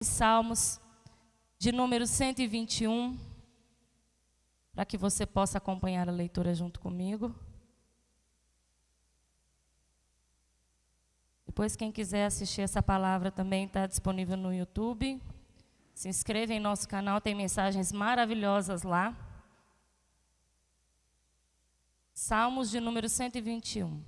Salmos de número 121, para que você possa acompanhar a leitura junto comigo. Depois, quem quiser assistir essa palavra também está disponível no YouTube. Se inscreva em nosso canal, tem mensagens maravilhosas lá. Salmos de número 121.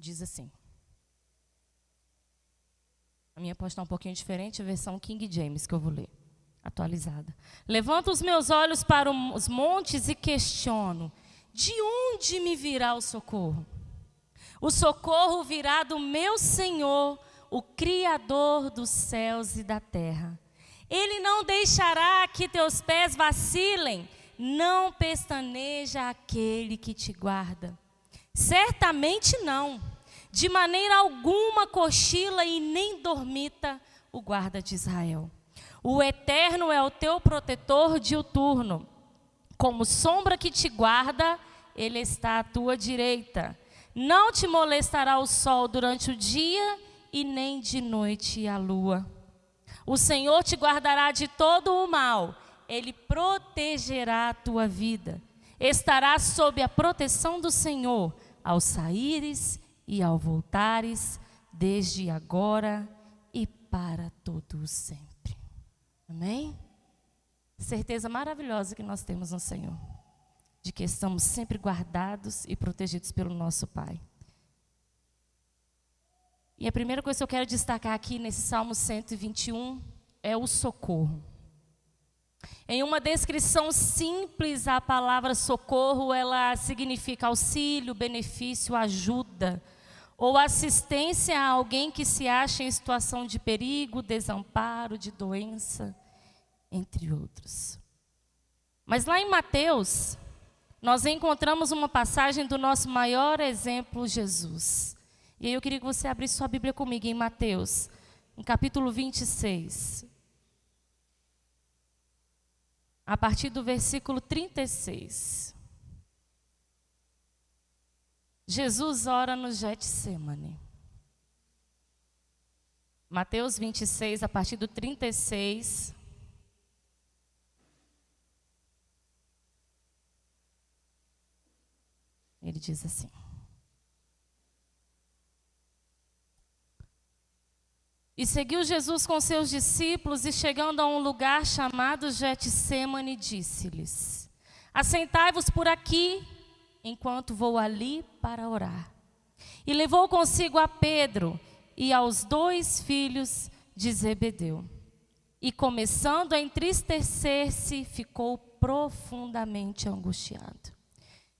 Diz assim. A minha pode estar um pouquinho diferente, a versão King James que eu vou ler, atualizada. Levanto os meus olhos para os montes e questiono: de onde me virá o socorro? O socorro virá do meu Senhor, o Criador dos céus e da terra. Ele não deixará que teus pés vacilem, não pestaneja aquele que te guarda. Certamente não, de maneira alguma cochila e nem dormita o guarda de Israel. O Eterno é o teu protetor diuturno, como sombra que te guarda, ele está à tua direita. Não te molestará o sol durante o dia e nem de noite a lua. O Senhor te guardará de todo o mal, ele protegerá a tua vida. Estarás sob a proteção do Senhor, ao saíres e ao voltares, desde agora e para todo sempre. Amém? Certeza maravilhosa que nós temos no Senhor, de que estamos sempre guardados e protegidos pelo nosso Pai. E a primeira coisa que eu quero destacar aqui nesse Salmo 121 é o socorro. Em uma descrição simples, a palavra socorro, ela significa auxílio, benefício, ajuda, ou assistência a alguém que se acha em situação de perigo, desamparo, de doença, entre outros. Mas lá em Mateus, nós encontramos uma passagem do nosso maior exemplo, Jesus. E aí eu queria que você abrisse sua Bíblia comigo em Mateus, no capítulo 26. A partir do versículo 36. Jesus ora no Getsemane. Mateus 26, a partir do 36. Ele diz assim. E seguiu Jesus com seus discípulos e chegando a um lugar chamado Getsemane, disse-lhes: assentai-vos por aqui, enquanto vou ali para orar. E levou consigo a Pedro e aos 2 filhos de Zebedeu. E começando a entristecer-se, ficou profundamente angustiado.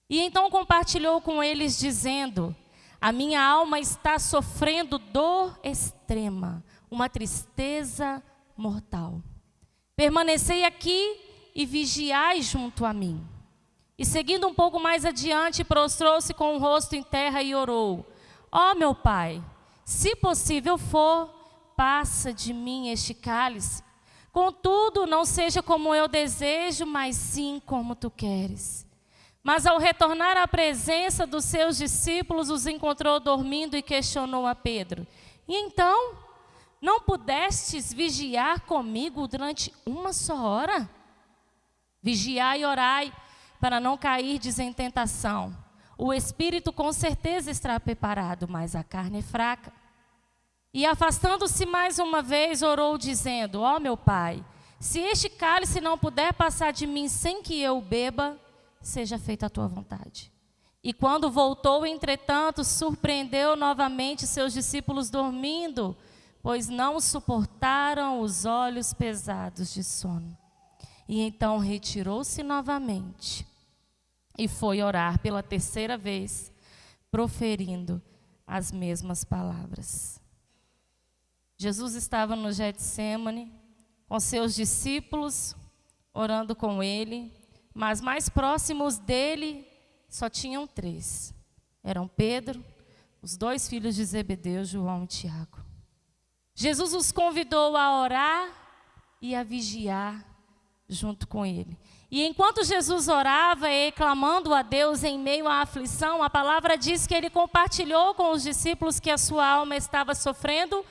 E então compartilhou com eles, dizendo: a minha alma está sofrendo dor extrema, uma tristeza mortal. Permanecei aqui e vigiai junto a mim. E seguindo um pouco mais adiante, prostrou-se com o rosto em terra e orou: ó meu Pai, se possível for, passa de mim este cálice. Contudo, não seja como eu desejo, mas sim como tu queres. Mas ao retornar à presença dos seus discípulos, os encontrou dormindo e questionou a Pedro: e então, não pudestes vigiar comigo durante uma só hora? Vigiai e orai, para não cairdes em tentação. O espírito com certeza está preparado, mas a carne é fraca. E afastando-se mais uma vez, orou dizendo: ó meu Pai, se este cálice não puder passar de mim sem que eu beba, seja feita a tua vontade. E quando voltou, entretanto, surpreendeu novamente seus discípulos dormindo, pois não suportaram os olhos pesados de sono. E então retirou-se novamente e foi orar pela 3ª vez, proferindo as mesmas palavras. Jesus estava no Getsemane, com seus discípulos, orando com ele, mas mais próximos dele só tinham 3. Eram Pedro, os 2 filhos de Zebedeu, João e Tiago. Jesus os convidou a orar e a vigiar junto com ele. E enquanto Jesus orava e clamando a Deus em meio à aflição, a palavra diz que ele compartilhou com os discípulos que a sua alma estava sofrendo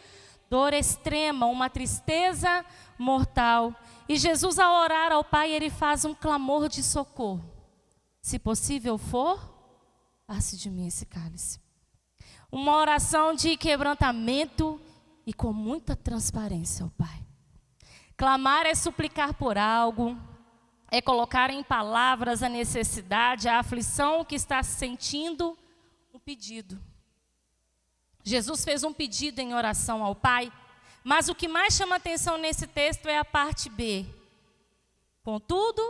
dor extrema, uma tristeza mortal. E Jesus, ao orar ao Pai, ele faz um clamor de socorro. Se possível for, passe de mim esse cálice. Uma oração de quebrantamento e com muita transparência ao Pai. Clamar é suplicar por algo, é colocar em palavras a necessidade, a aflição que está sentindo, um pedido. Jesus fez um pedido em oração ao Pai, mas o que mais chama atenção nesse texto é a parte B. Contudo,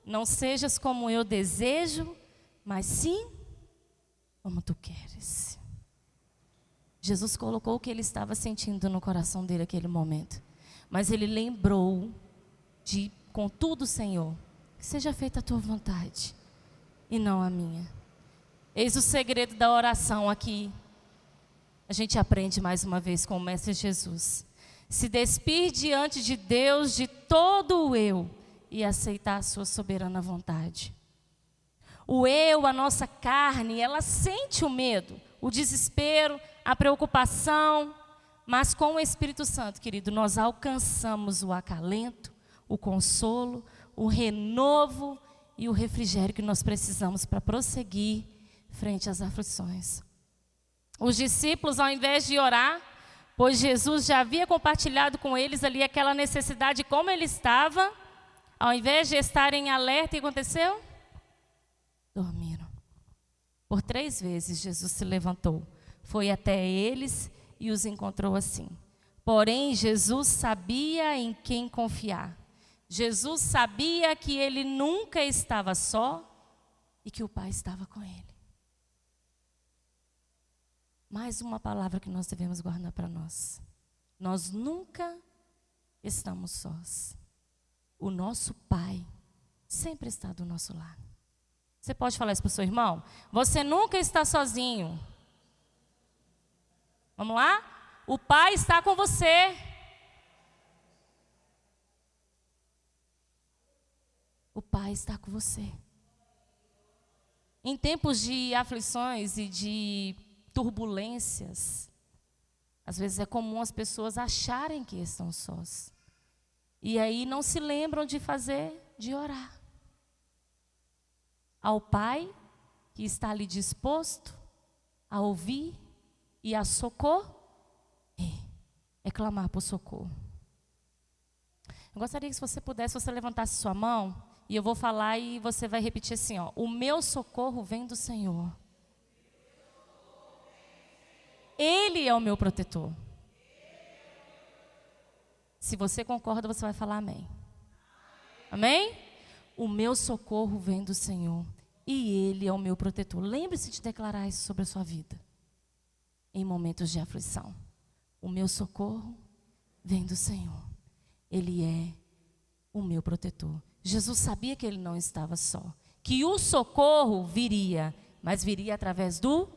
não sejas como eu desejo, mas sim como tu queres. Jesus colocou o que ele estava sentindo no coração dele naquele momento, mas ele lembrou de: contudo, Senhor, que seja feita a tua vontade e não a minha. Eis o segredo da oração aqui. A gente aprende mais uma vez com o Mestre Jesus. Se despir diante de Deus de todo o eu e aceitar a sua soberana vontade. O eu, a nossa carne, ela sente o medo, o desespero, a preocupação, mas com o Espírito Santo, querido, nós alcançamos o acalento, o consolo, o renovo e o refrigério que nós precisamos para prosseguir frente às aflições. Os discípulos, ao invés de orar, pois Jesus já havia compartilhado com eles ali aquela necessidade como ele estava, ao invés de estarem em alerta, o que aconteceu? Dormiram. Por 3 vezes Jesus se levantou, foi até eles e os encontrou assim. Porém, Jesus sabia em quem confiar. Jesus sabia que ele nunca estava só e que o Pai estava com ele. Mais uma palavra que nós devemos guardar para nós. Nós nunca estamos sós. O nosso Pai sempre está do nosso lado. Você pode falar isso para o seu irmão? Você nunca está sozinho. Vamos lá? O Pai está com você. O Pai está com você. Em tempos de aflições e de turbulências, às vezes é comum as pessoas acharem que estão sós. E aí não se lembram de orar. Ao Pai que está ali disposto a ouvir e a socorrer, é clamar por socorro. Eu gostaria que, se você pudesse, você levantasse sua mão, e eu vou falar e você vai repetir assim, ó: o meu socorro vem do Senhor. Ele é o meu protetor. Se você concorda, você vai falar amém. Amém? O meu socorro vem do Senhor e Ele é o meu protetor. Lembre-se de declarar isso sobre a sua vida em momentos de aflição. O meu socorro vem do Senhor. Ele é o meu protetor. Jesus sabia que ele não estava só, que o socorro viria, mas viria através do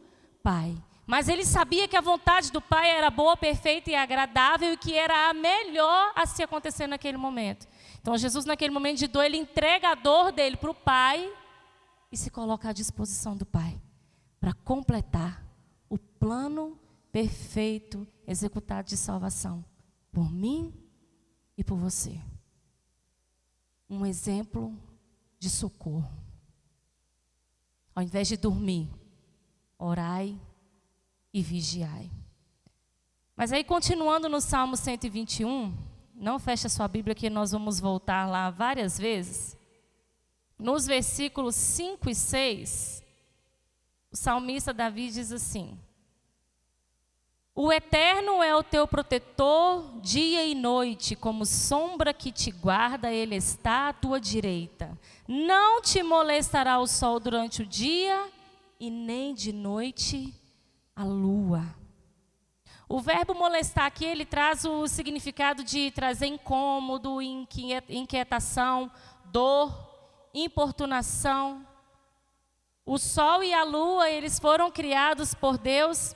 Pai. Mas ele sabia que a vontade do Pai era boa, perfeita e agradável, e que era a melhor a se acontecer naquele momento. Então Jesus, naquele momento de dor, ele entrega a dor dele para o Pai e se coloca à disposição do Pai para completar o plano perfeito executado de salvação por mim e por você. Um exemplo de socorro. Ao invés de dormir, orai e vigiai. Mas aí, continuando no Salmo 121, não feche a sua Bíblia, que nós vamos voltar lá várias vezes. Nos versículos 5 e 6, o salmista Davi diz assim: o Eterno é o teu protetor dia e noite, como sombra que te guarda, Ele está à tua direita. Não te molestará o sol durante o dia, e nem de noite a lua. O verbo molestar aqui, ele traz o significado de trazer incômodo, inquietação, dor, importunação. O sol e a lua, eles foram criados por Deus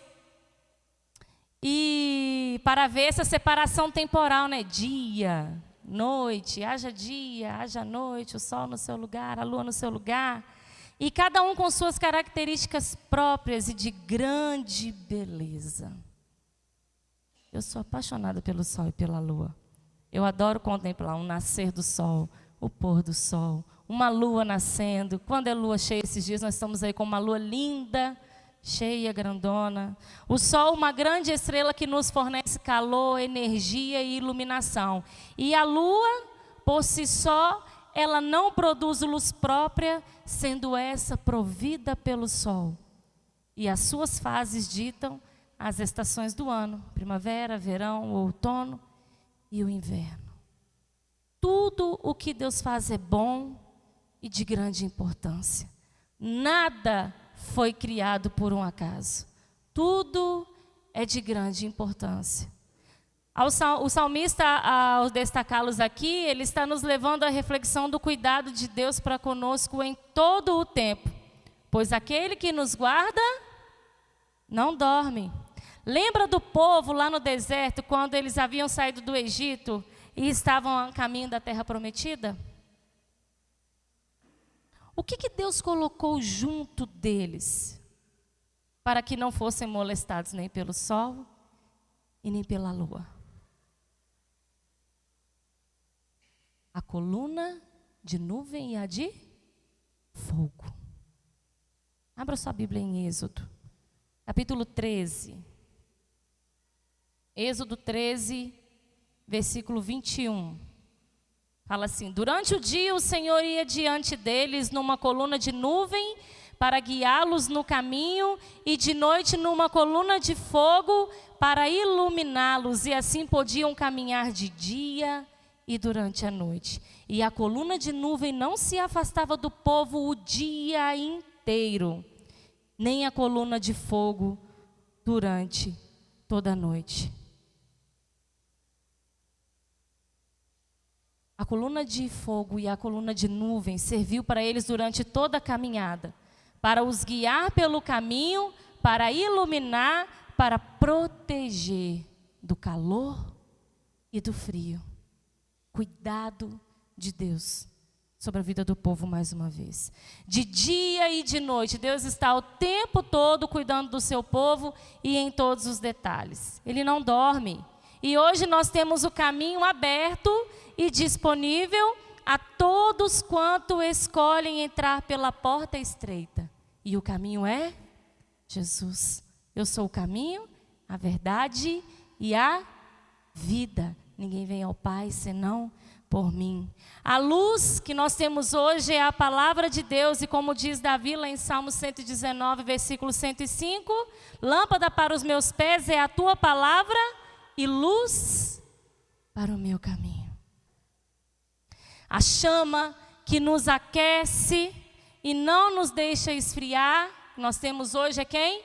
e para ver essa separação temporal, né? Dia, noite, haja dia, haja noite, o sol no seu lugar, a lua no seu lugar, e cada um com suas características próprias e de grande beleza. Eu sou apaixonada pelo sol e pela lua. Eu adoro contemplar um nascer do sol, o pôr do sol, uma lua nascendo. Quando é lua cheia, esses dias nós estamos aí com uma lua linda, cheia, grandona. O sol, uma grande estrela que nos fornece calor, energia e iluminação. E a lua, por si só, ela não produz luz própria, sendo essa provida pelo sol. E as suas fases ditam as estações do ano: primavera, verão, outono e o inverno. Tudo o que Deus faz é bom e de grande importância. Nada foi criado por um acaso. Tudo é de grande importância. O salmista, ao destacá-los aqui, ele está nos levando à reflexão do cuidado de Deus para conosco em todo o tempo. Pois aquele que nos guarda não dorme. Lembra do povo lá no deserto, quando eles haviam saído do Egito e estavam a caminho da terra prometida? O que Deus colocou junto deles para que não fossem molestados nem pelo sol e nem pela lua? A coluna de nuvem e a de fogo. Abra sua Bíblia em Êxodo, capítulo 13. Êxodo 13, versículo 21. Fala assim: durante o dia o Senhor ia diante deles numa coluna de nuvem para guiá-los no caminho, e de noite numa coluna de fogo para iluminá-los, e assim podiam caminhar de dia e durante a noite. E a coluna de nuvem não se afastava do povo o dia inteiro, nem a coluna de fogo durante toda a noite. A coluna de fogo e a coluna de nuvem serviu para eles durante toda a caminhada, para os guiar pelo caminho, para iluminar, para proteger do calor e do frio. Cuidado de Deus sobre a vida do povo mais uma vez. De dia e de noite, Deus está o tempo todo cuidando do seu povo e em todos os detalhes. Ele não dorme. E hoje nós temos o caminho aberto e disponível a todos quanto escolhem entrar pela porta estreita. E o caminho é Jesus. Eu sou o caminho, a verdade e a vida. Ninguém vem ao Pai senão por mim. A luz que nós temos hoje é a palavra de Deus, e como diz Davi lá em Salmo 119, versículo 105, lâmpada para os meus pés é a tua palavra e luz para o meu caminho. A chama que nos aquece e não nos deixa esfriar, nós temos hoje é quem?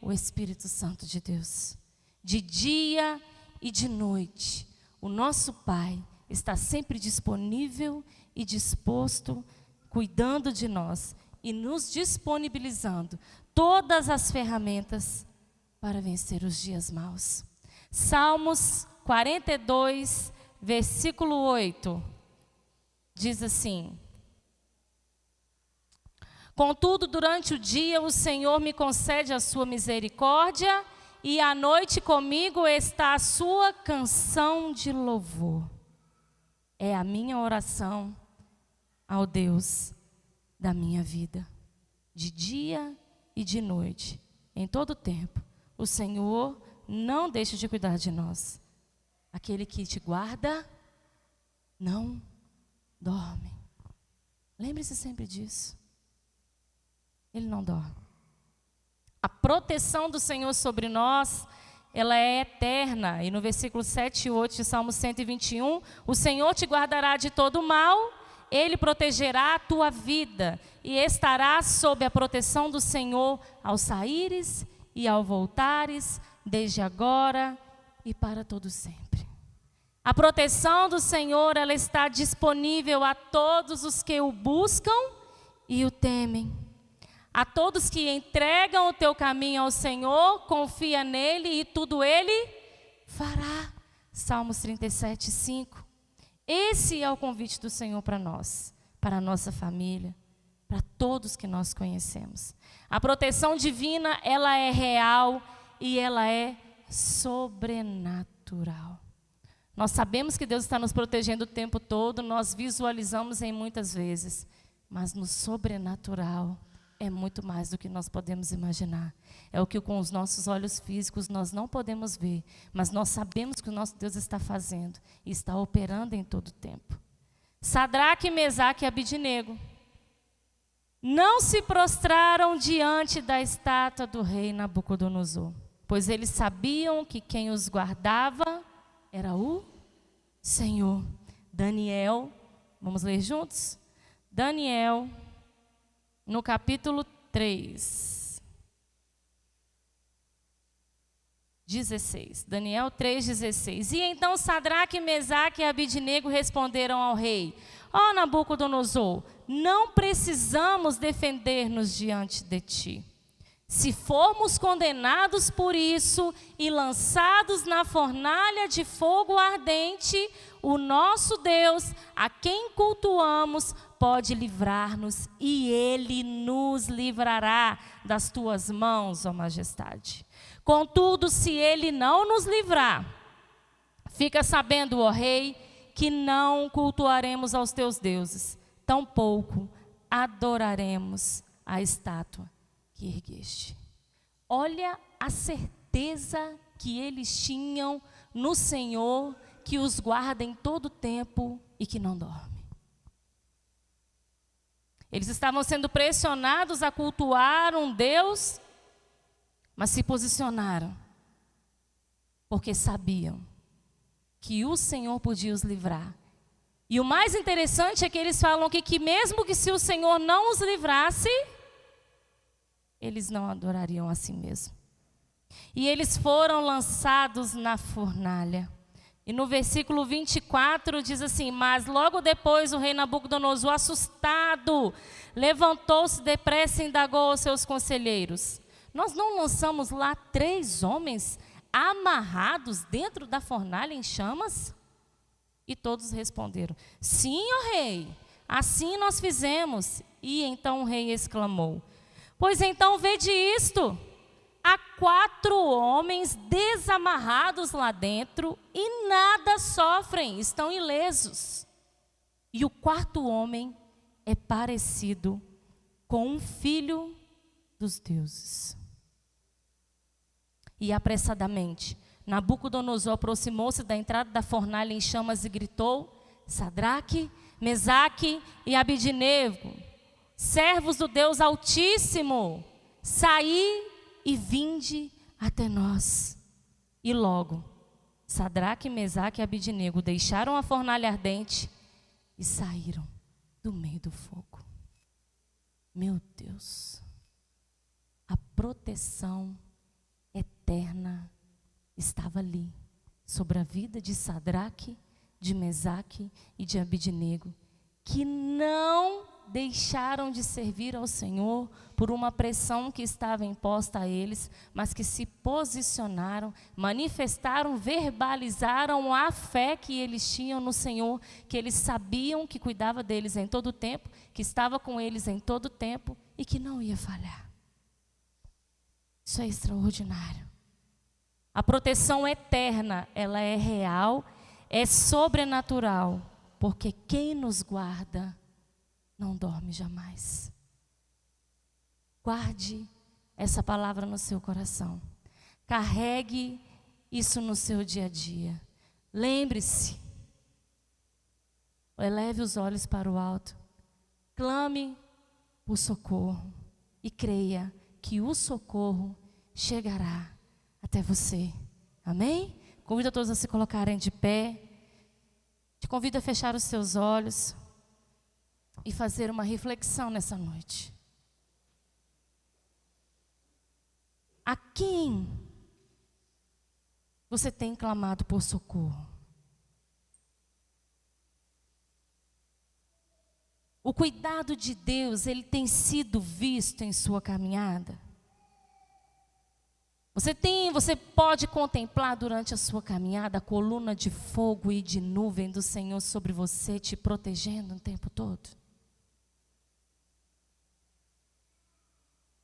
O Espírito Santo de Deus. De dia e de noite, o nosso Pai está sempre disponível e disposto, cuidando de nós e nos disponibilizando todas as ferramentas para vencer os dias maus. Salmos 42, versículo 8, diz assim: contudo, durante o dia o Senhor me concede a sua misericórdia, e à noite comigo está a sua canção de louvor. É a minha oração ao Deus da minha vida. De dia e de noite, em todo tempo, o Senhor não deixa de cuidar de nós. Aquele que te guarda não dorme. Lembre-se sempre disso. Ele não dorme. A proteção do Senhor sobre nós, ela é eterna. E no versículo 7 e 8 de Salmo 121, o Senhor te guardará de todo mal, Ele protegerá a tua vida, e estarás sob a proteção do Senhor ao saíres e ao voltares, desde agora e para todo sempre. A proteção do Senhor, ela está disponível a todos os que o buscam e o temem. A todos que entregam o teu caminho ao Senhor, confia nele e tudo ele fará. Salmos 37, 5. Esse é o convite do Senhor para nós, para a nossa família, para todos que nós conhecemos. A proteção divina, ela é real e ela é sobrenatural. Nós sabemos que Deus está nos protegendo o tempo todo, nós visualizamos em muitas vezes, mas no sobrenatural é muito mais do que nós podemos imaginar. É o que com os nossos olhos físicos nós não podemos ver, mas nós sabemos que o nosso Deus está fazendo e está operando em todo o tempo. Sadraque, Mesaque e Abidnego não se prostraram diante da estátua do rei Nabucodonosor, pois eles sabiam que quem os guardava era o Senhor. Daniel, vamos ler juntos? Daniel, no capítulo 3, 16. Daniel 3, 16. E então Sadraque, Mesaque e Abidnego responderam ao rei: ó Nabucodonosor, não precisamos defender-nos diante de ti. Se formos condenados por isso e lançados na fornalha de fogo ardente, o nosso Deus, a quem cultuamos, pode livrar-nos e Ele nos livrará das tuas mãos, ó majestade. Contudo, se Ele não nos livrar, fica sabendo, ó rei, que não cultuaremos aos teus deuses, tampouco adoraremos a estátua que ergueste. Olha a certeza que eles tinham no Senhor, que os guarda em todo tempo e que não dorme. Eles estavam sendo pressionados a cultuar um Deus, mas se posicionaram, porque sabiam que o Senhor podia os livrar. E o mais interessante é que eles falam que mesmo que se o Senhor não os livrasse, eles não adorariam a si mesmo. E eles foram lançados na fornalha. E no versículo 24 diz assim: mas logo depois o rei Nabucodonosor, assustado, levantou-se depressa e indagou aos seus conselheiros: nós não lançamos lá 3 homens amarrados dentro da fornalha em chamas? E todos responderam: sim, ó rei, assim nós fizemos. E então o rei exclamou: pois então vede isto, há 4 homens desamarrados lá dentro e nada sofrem, estão ilesos. E o 4º homem é parecido com um filho dos deuses. E apressadamente Nabucodonosor aproximou-se da entrada da fornalha em chamas e gritou: Sadraque, Mesaque e Abidnego, servos do Deus Altíssimo, saí e vinde até nós. E logo, Sadraque, Mesaque e Abidnego deixaram a fornalha ardente e saíram do meio do fogo. Meu Deus, a proteção eterna estava ali, sobre a vida de Sadraque, de Mesaque e de Abidnego, que não deixaram de servir ao Senhor por uma pressão que estava imposta a eles, mas que se posicionaram, manifestaram, verbalizaram a fé que eles tinham no Senhor, que eles sabiam que cuidava deles em todo o tempo, que estava com eles em todo o tempo e que não ia falhar. Isso é extraordinário. A proteção eterna, ela é real, é sobrenatural, porque quem nos guarda não dorme jamais. Guarde essa palavra no seu coração. Carregue isso no seu dia a dia. Lembre-se, eleve os olhos para o alto, clame por socorro e creia que o socorro chegará até você. Amém? Convido a todos a se colocarem de pé. Te convido a fechar os seus olhos e fazer uma reflexão nessa noite. A quem você tem clamado por socorro? O cuidado de Deus, ele tem sido visto em sua caminhada? Você pode contemplar durante a sua caminhada a coluna de fogo e de nuvem do Senhor sobre você, te protegendo o tempo todo?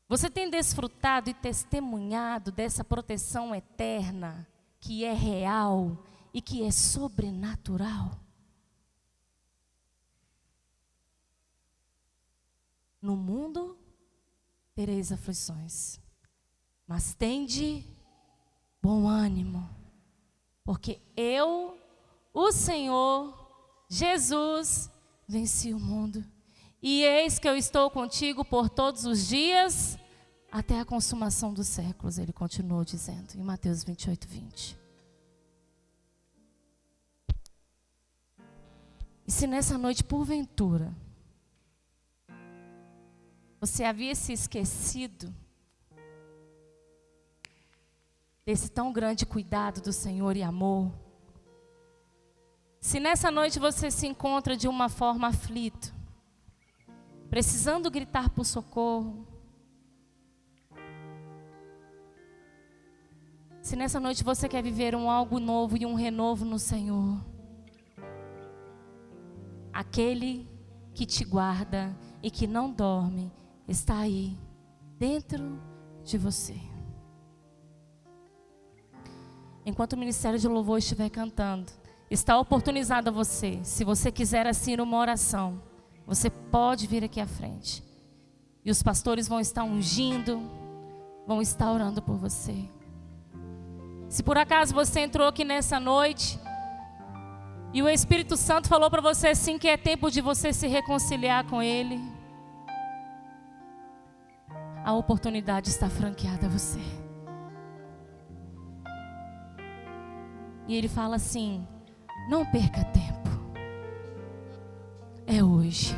Você tem desfrutado e testemunhado dessa proteção eterna, que é real e que é sobrenatural? No mundo tereis aflições, mas tende bom ânimo, porque eu, o Senhor, Jesus, venci o mundo. E eis que eu estou contigo por todos os dias, até a consumação dos séculos, ele continuou dizendo, em Mateus 28, 20. E se nessa noite, porventura, você havia se esquecido desse tão grande cuidado do Senhor e amor, se nessa noite você se encontra de uma forma aflito, precisando gritar por socorro, se nessa noite você quer viver algo novo e um renovo no Senhor, aquele que te guarda e que não dorme, está aí, dentro de você. Enquanto o Ministério de Louvor estiver cantando, está oportunizado a você, se você quiser assim uma oração, você pode vir aqui à frente. E os pastores vão estar ungindo, vão estar orando por você. Se por acaso você entrou aqui nessa noite e o Espírito Santo falou para você assim que é tempo de você se reconciliar com Ele, a oportunidade está franqueada a você. E Ele fala assim: não perca tempo, é hoje.